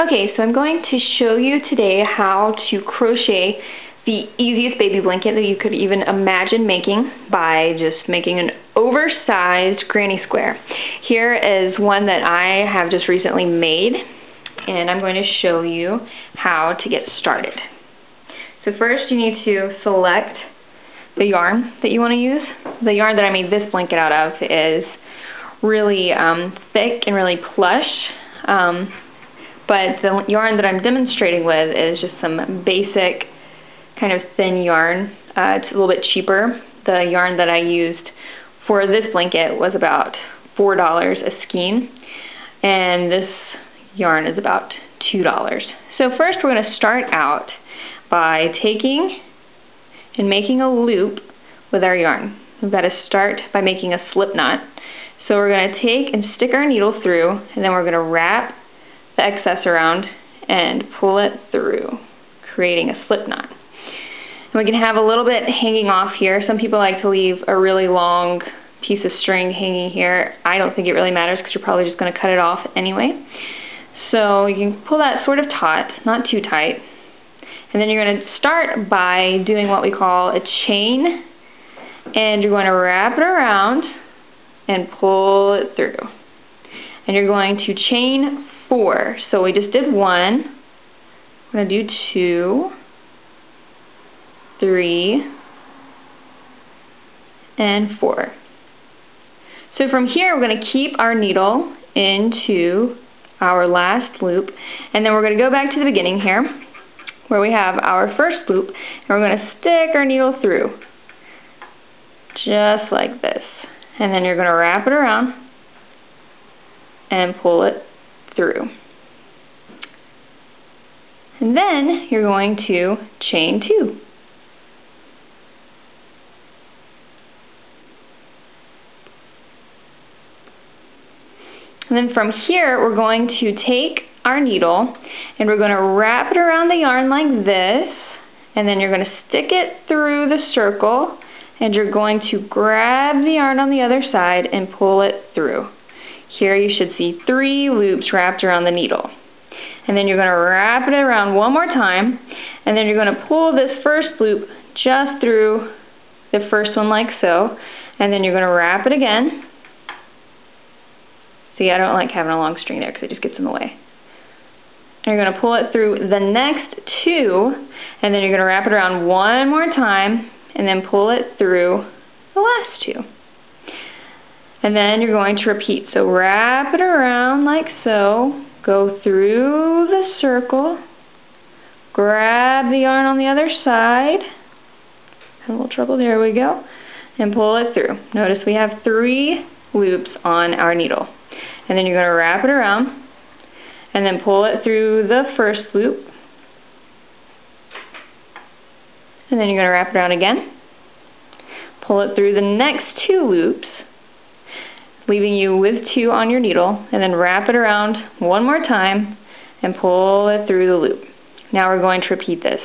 Okay, so I'm going to show you today how to crochet the easiest baby blanket that you could even imagine making by just making an oversized granny square. Here is one that I have just recently made, and I'm going to show you how to get started. So first you need to select the yarn that you want to use. The yarn that I made this blanket out of is really thick and really plush. But the yarn that I'm demonstrating with is just some basic kind of thin yarn. It's a little bit cheaper. The yarn that I used for this blanket was about $4 a skein, and this yarn is about $2. So first we're going to start out by taking and making a loop with our yarn. We've got to start by making a slip knot. So we're going to take and stick our needle through, and then we're going to wrap the excess around and pull it through, creating a slip knot. And we can have a little bit hanging off here. Some people like to leave a really long piece of string hanging here. I don't think it really matters because you're probably just going to cut it off anyway. So you can pull that sort of taut, not too tight. And then you're going to start by doing what we call a chain, and you're going to wrap it around and pull it through. And you're going to chain 4. So we just did 1. We're going to do 2, 3, and 4. So from here we're going to keep our needle into our last loop, and then we're going to go back to the beginning here where we have our first loop, and we're going to stick our needle through just like this. And then you're going to wrap it around and pull it through. And then you're going to chain 2. And then from here we're going to take our needle and we're going to wrap it around the yarn like this, and then you're going to stick it through the circle, and you're going to grab the yarn on the other side and pull it through. Here you should see 3 loops wrapped around the needle. And then you're going to wrap it around one more time, and then you're going to pull this first loop just through the first one like so, and then you're going to wrap it again. See, I don't like having a long string there because it just gets in the way. And you're going to pull it through the next 2, and then you're going to wrap it around one more time, and then pull it through the last 2. And then you're going to repeat. So wrap it around like so, go through the circle, grab the yarn on the other side, have a little trouble, there we go, and pull it through. Notice we have 3 loops on our needle. And then you're going to wrap it around and then pull it through the first loop. And then you're going to wrap it around again, pull it through the next 2 loops, leaving you with 2 on your needle, and then wrap it around one more time and pull it through the loop. Now we're going to repeat this.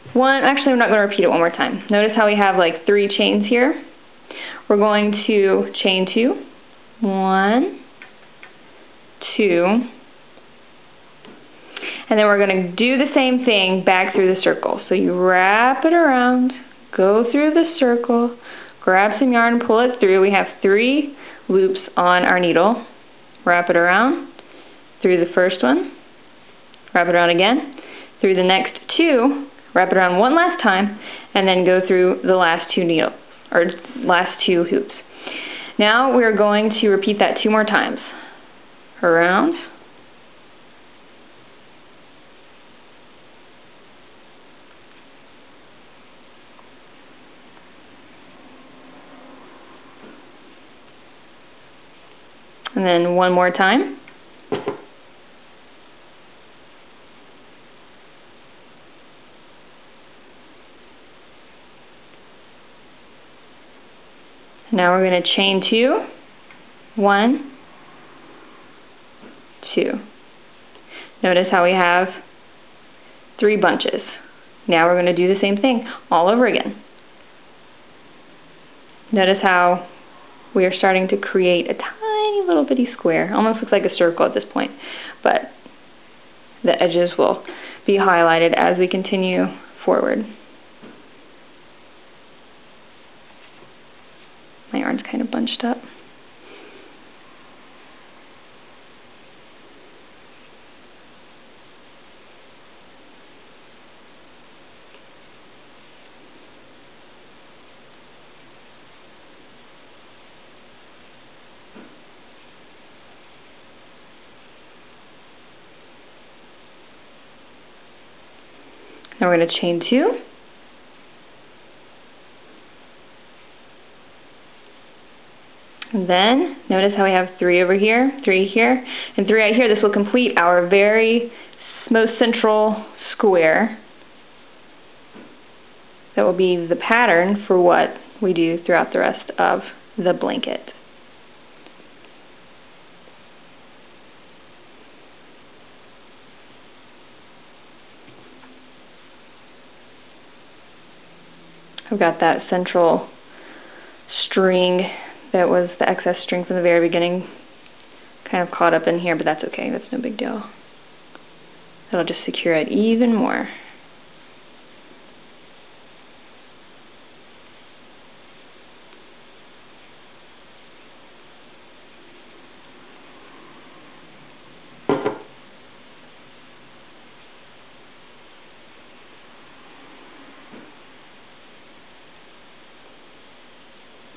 Actually, we're not going to repeat it one more time. Notice how we have like 3 chains here. We're going to chain 2, 1, 2, and then we're going to do the same thing back through the circle. So you wrap it around, go through the circle, grab some yarn, pull it through. We have 3 loops on our needle. Wrap it around through the first one, wrap it around again, through the next 2, wrap it around one last time, and then go through the last 2 hoops. Now we're going to repeat that 2 more times. Around, and then one more time. Now we're going to chain 2, 1, 2. Notice how we have 3 bunches. Now we're going to do the same thing all over again. Notice how we are starting to create a tiny little bitty square. Almost looks like a circle at this point, but the edges will be highlighted as we continue forward. My yarn's kind of bunched up. Now we're going to chain 2. And then notice how we have 3 over here, 3 here, and 3 right here. This will complete our very most central square. That will be the pattern for what we do throughout the rest of the blanket. I've got that central string that was the excess string from the very beginning kind of caught up in here, but that's okay, that's no big deal. That'll just secure it even more.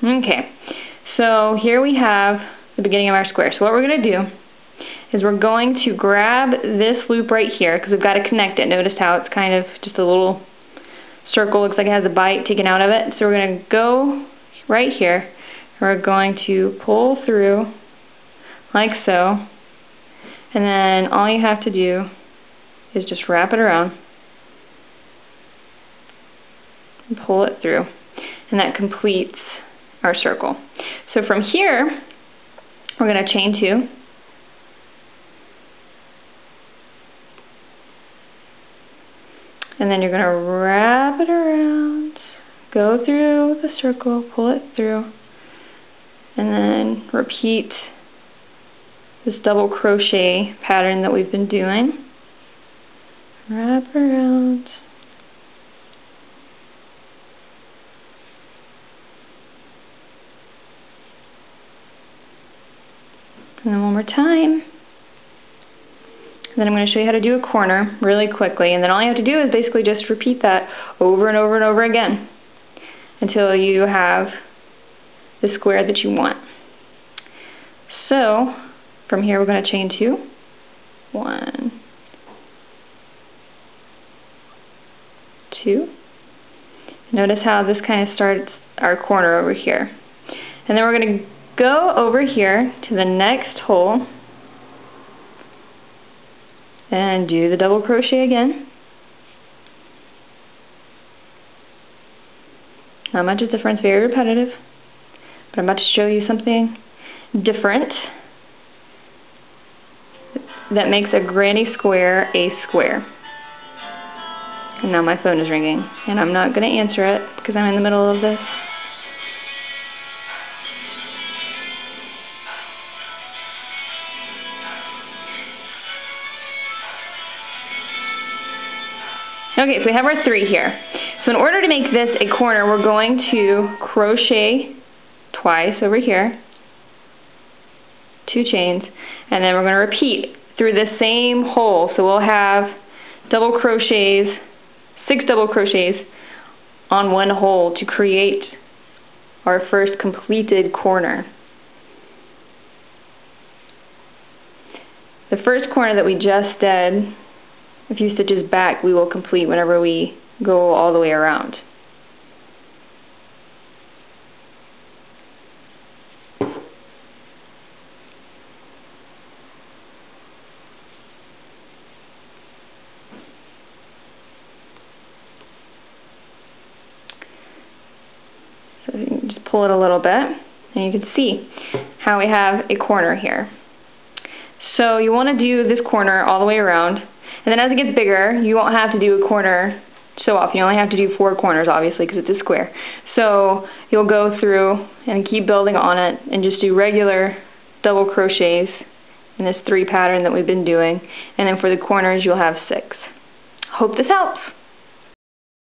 Okay, so here we have the beginning of our square. So what we're going to do is we're going to grab this loop right here because we've got to connect it. Notice how it's kind of just a little circle, looks like it has a bite taken out of it. So we're going to go right here. We're going to pull through like so, and then all you have to do is just wrap it around and pull it through, and that completes our circle. So from here, we're going to chain 2. And then you're going to wrap it around, go through the circle, pull it through, and then repeat this double crochet pattern that we've been doing. Wrap around. And then one more time. And then I'm going to show you how to do a corner really quickly. And then all you have to do is basically just repeat that over and over and over again until you have the square that you want. So from here we're going to chain 2. 1, 2. Notice how this kind of starts our corner over here. And then we're going to go over here to the next hole and do the double crochet again. Not much of a difference, very repetitive, but I'm about to show you something different that makes a granny square a square. And now my phone is ringing, and I'm not going to answer it because I'm in the middle of this. Okay, so we have our 3 here. So in order to make this a corner, we're going to crochet twice over here, 2 chains, and then we're going to repeat through the same hole. So we'll have double crochets, 6 double crochets on one hole to create our first completed corner. The first corner that we just did, a few stitches back, we will complete whenever we go all the way around. So you can just pull it a little bit, and you can see how we have a corner here. So you want to do this corner all the way around. And then as it gets bigger, you won't have to do a corner so often. You only have to do 4 corners, obviously, because it's a square. So you'll go through and keep building on it and just do regular double crochets in this 3 pattern that we've been doing, and then for the corners you'll have 6. Hope this helps.